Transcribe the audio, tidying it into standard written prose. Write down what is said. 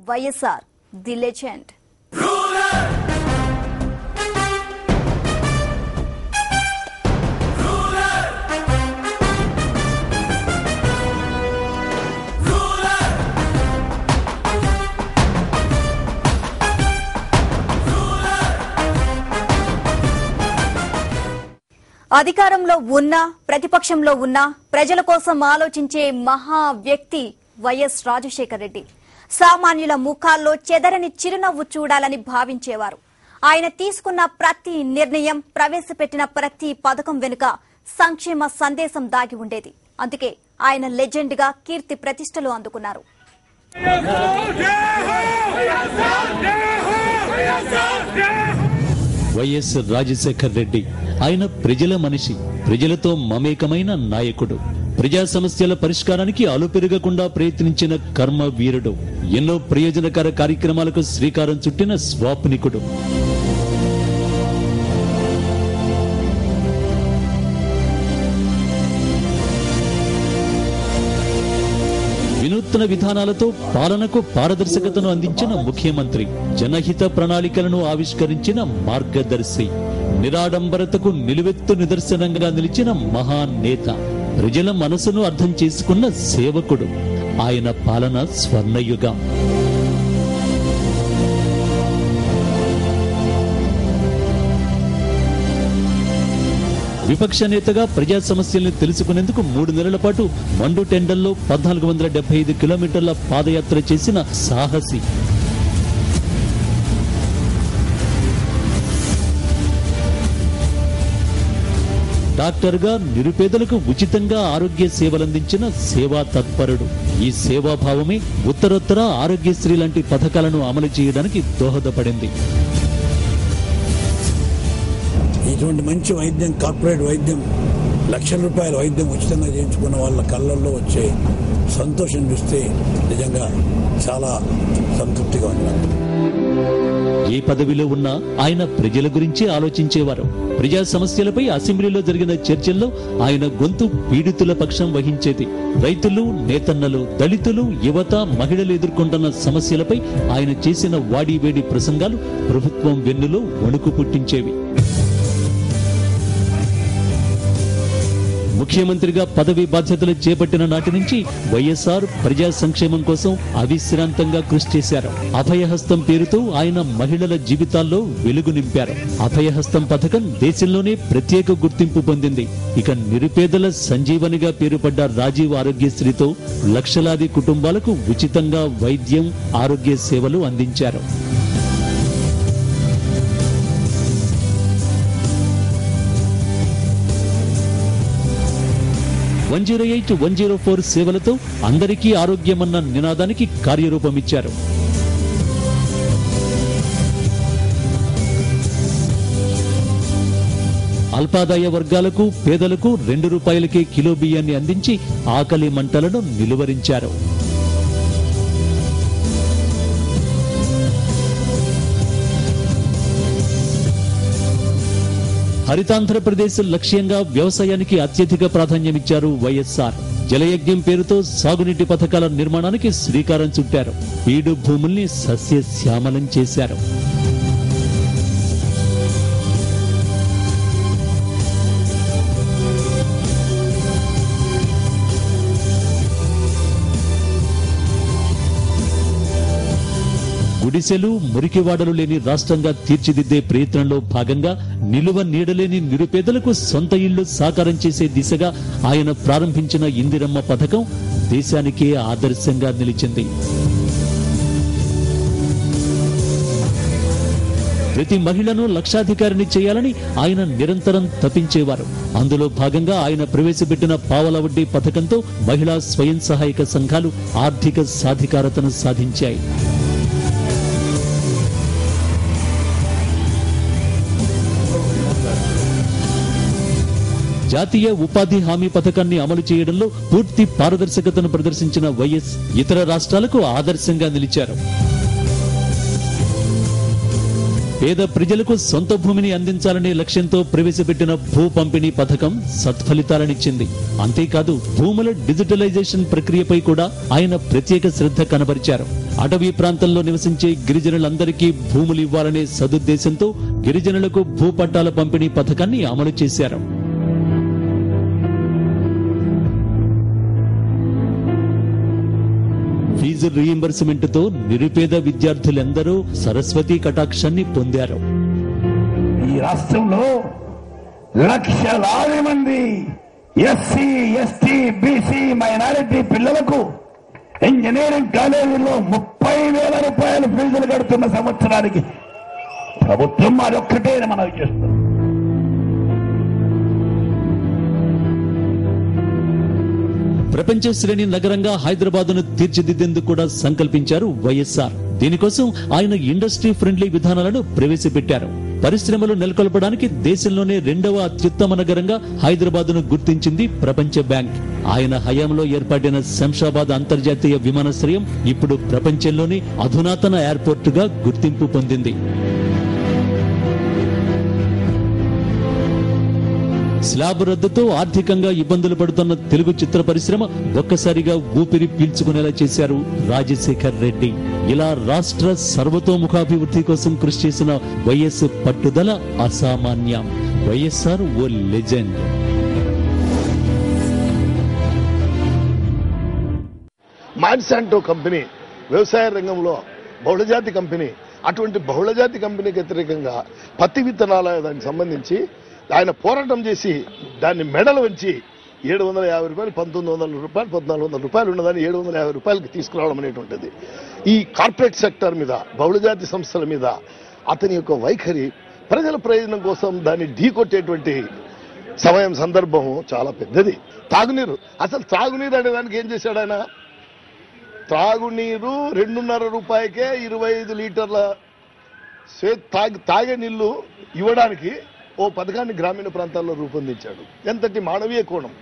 YSR the legend. అధికారంలో ఉన్నా ప్రతిపక్షంలో ఉన్నా ప్రజల కోసం ఆలోచించే మహా వ్యక్తి వైఎస్ రాజశేఖర్ రెడ్డి. సామాన్యుల ముఖాల్లో చెదరని చిరునవ్వు చూడాలని భావించేవారు. ఆయన తీసుకున్న ప్రతి నిర్ణయం, ప్రవేశపెట్టిన ప్రతి పథకం వెనుక సంక్షేమ సందేశం దాగి ఉండేది. అందుకే ఆయన లెజెండ్ గా కీర్తి ప్రతిష్టలు అందుకున్నారు. వైఎస్ రాజశేఖర్ రెడ్డి ఆయన ప్రజల మనిషి, ప్రజలతో మమేకమైన నాయకుడు. ప్రజా సమస్యల పరిష్కారానికి అలుపెరగకుండా ప్రయత్నించిన కర్మ వీరుడు. ఎన్నో ప్రయోజనకర కార్యక్రమాలకు శ్రీకారం చుట్టిన స్వాప్నికుడు. వినూత్న విధానాలతో పాలనకు పారదర్శకతను అందించిన ముఖ్యమంత్రి, జనహిత ప్రణాళికలను ఆవిష్కరించిన మార్గదర్శి, నిరాడంబరతకు నిలువెత్తు నిదర్శనంగా నిలిచిన మహానేత, ప్రజల మనసును అర్థం చేసుకున్న సేవకుడు. ఆయన పాలన స్వర్ణయుగం. విపక్ష నేతగా ప్రజా సమస్యల్ని తెలుసుకునేందుకు 3 నెలల పాటు మండు టెండల్లో 1475 కిలోమీటర్ల పాదయాత్ర చేసిన సాహసి. డాక్టర్ గా నిరుపేదలకు ఉచితంగా ఆరోగ్య సేవలందించిన సేవా తత్పరుడు. ఈ సేవాభావమే ఉత్తరోత్తర ఆరోగ్యశ్రీ లాంటి పథకాలను అమలు చేయడానికి దోహదపడింది. ఇటువంటి మంచి వైద్యం, కార్పొరేట్ వైద్యం, లక్షల రూపాయల వైద్యం ఉచితంగా చేయించుకున్న వాళ్ళ కళ్ళల్లో వచ్చే సంతోషం చూస్తే నిజంగా చాలా సంతృప్తిగా ఉంది. ఏ పదవిలో ఉన్నా ఆయన ప్రజల గురించి ఆలోచించేవారు. ప్రజా సమస్యలపై అసెంబ్లీలో జరిగిన చర్చల్లో ఆయన గొంతు పీడితుల పక్షం వహించేది. రైతులు, నేతన్నలు, దళితులు, యువత, మహిళలు ఎదుర్కొంటున్న సమస్యలపై ఆయన చేసిన వాడివేడి ప్రసంగాలు ప్రభుత్వం వెన్నులో వణుకు పుట్టించేవి. ముఖ్యమంత్రిగా పదవి బాధ్యతలు చేపట్టిన నాటి నుంచి వైఎస్ఆర్ ప్రజా సంక్షేమం కోసం అవిశ్రాంతంగా కృషి చేశారు. అభయహస్తం పేరుతో ఆయన మహిళల జీవితాల్లో వెలుగు నింపారు. అభయహస్తం పథకం దేశంలోనే ప్రత్యేక గుర్తింపు పొందింది. ఇక నిరుపేదల సంజీవనిగా పేరుపడ్డ రాజీవ్ ఆరోగ్యశ్రీతో లక్షలాది కుటుంబాలకు ఉచితంగా వైద్యం, ఆరోగ్య సేవలు అందించారు. 108, 104 సేవలతో అందరికీ ఆరోగ్యమన్న నినాదానికి కార్యరూపమిచ్చారు. అల్పాదాయ వర్గాలకు, పేదలకు 2 రూపాయలకే కిలో బియ్యాన్ని అందించి ఆకలి మంటలను నిలువరించారు. హరితాంధ్రప్రదేశ్ లక్ష్యంగా వ్యవసాయానికి అత్యధిక ప్రాధాన్యమిచ్చారు వైఎస్ఆర్. జలయజ్ఞం పేరుతో సాగునీటి పథకాల నిర్మాణానికి శ్రీకారం చుట్టారు. బీడు భూముల్ని సస్యశ్యామలం చేశారు. గుడిసెలు, మురికివాడలు లేని రాష్ట్రంగా తీర్చిదిద్దే ప్రయత్నంలో భాగంగా నిలువ నీడలేని నిరుపేదలకు సొంత ఇళ్లు సాకారం చేసే దిశగా ఆయన ప్రారంభించిన ఇందిరమ్మ పథకం దేశానికే ఆదర్శంగా నిలిచింది. ప్రతి మహిళను లక్షాధికారిని చేయాలని ఆయన నిరంతరం తపించేవారు. అందులో భాగంగా ఆయన ప్రవేశపెట్టిన పావలా వడ్డీ పథకంతో మహిళా స్వయం సహాయక సంఘాలు ఆర్థిక సాధికారతను సాధించాయి. జాతీయ ఉపాధి హామీ పథకాన్ని అమలు చేయడంలో పూర్తి పారదర్శకతను ప్రదర్శించిన వైఎస్ ఇతర రాష్ట్రాలకు ఆదర్శంగా నిలిచారు. పేద ప్రజలకు సొంత భూమిని అందించాలనే లక్ష్యంతో ప్రవేశపెట్టిన భూ పంపిణీ పథకం సత్ఫలితాలనిచ్చింది. అంతేకాదు భూముల డిజిటలైజేషన్ ప్రక్రియపై కూడా ఆయన ప్రత్యేక శ్రద్ధ కనబరిచారు. అటవీ ప్రాంతంలో నివసించే గిరిజనులందరికీ భూములు ఇవ్వాలనే సదుద్దేశంతో గిరిజనులకు భూ పట్టాల పంపిణీ పథకాన్ని అమలు చేశారు. ఫీజు రీయింబర్స్మెంట్ తో నిరుపేద విద్యార్థులందరూ సరస్వతి కటాక్షాన్ని పొందారు. ఈ రాష్ట్రంలో లక్షలాది మంది ఎస్సీ, ఎస్టీ, బీసీ, మైనారిటీ పిల్లలకు ఇంజనీరింగ్ కాలేజీలో 30,000 రూపాయలు ఫీజులు కడుతున్న సంవత్సరానికి ప్రభుత్వం అదొక్కటే మనవి చేస్తుంది. ప్రపంచ శ్రేణి నగరంగా హైదరాబాద్ను తీర్చిదిద్దేందుకు కూడా సంకల్పించారు వైఎస్ఆర్. దీనికోసం ఆయన ఇండస్ట్రీ ఫ్రెండ్లీ విధానాలను ప్రవేశపెట్టారు. పరిశ్రమలు నెలకొల్పడానికి దేశంలోనే 2వ అత్యుత్తమ నగరంగా హైదరాబాద్ను గుర్తించింది ప్రపంచ బ్యాంక్. ఆయన హయాంలో ఏర్పాటైన శంషాబాద్ అంతర్జాతీయ విమానాశ్రయం ఇప్పుడు ప్రపంచంలోనే అధునాతన ఎయిర్పోర్టుగా గుర్తింపు పొందింది. స్లాబ్ రద్దుతో ఆర్థికంగా ఇబ్బందులు పడుతున్న తెలుగు చిత్ర పరిశ్రమ ఒక్కసారిగా ఊపిరి పీల్చుకునేలా చేశారు రాజశేఖర్ రెడ్డి. ఇలా రాష్ట్ర సర్వతోముఖాభివృద్ధి కోసం కృషి చేసిన వైఎస్ పట్టుదల అసామాన్యం. వైఎస్ఆర్ ఓ లెజెండ్. మాన్సాంటో కంపెనీ వ్యవసాయ రంగంలో బహుళజాతి కంపెనీ. అటువంటి బహుళజాతి కంపెనీకి వ్యతిరేకంగా పత్తి విత్తనాల దానికి సంబంధించి ఆయన పోరాటం చేసి దాన్ని మెడలు వంచి 750 రూపాయలు, 1900 రూపాయలు, 1400 రూపాయలు ఉన్నదాన్ని 750 రూపాయలకి తీసుకురావడం అనేటువంటిది. ఈ కార్పొరేట్ సెక్టర్ మీద, బహుళజాతి సంస్థల మీద అతని యొక్క వైఖరి ప్రజల ప్రయోజనం కోసం దాన్ని ఢీకొట్టేటువంటి సందర్భం చాలా పెద్దది. తాగునీరు, అసలు త్రాగునీరు అనే దానికి ఏం చేశాడు ఆయన? త్రాగునీరు 2.5 రూపాయకే 25 లీటర్ల తాగే నీళ్లు ఇవ్వడానికి ఓ పథకాన్ని గ్రామీణ ప్రాంతాల్లో రూపొందించాడు. ఎంతటి మానవీయ కోణం!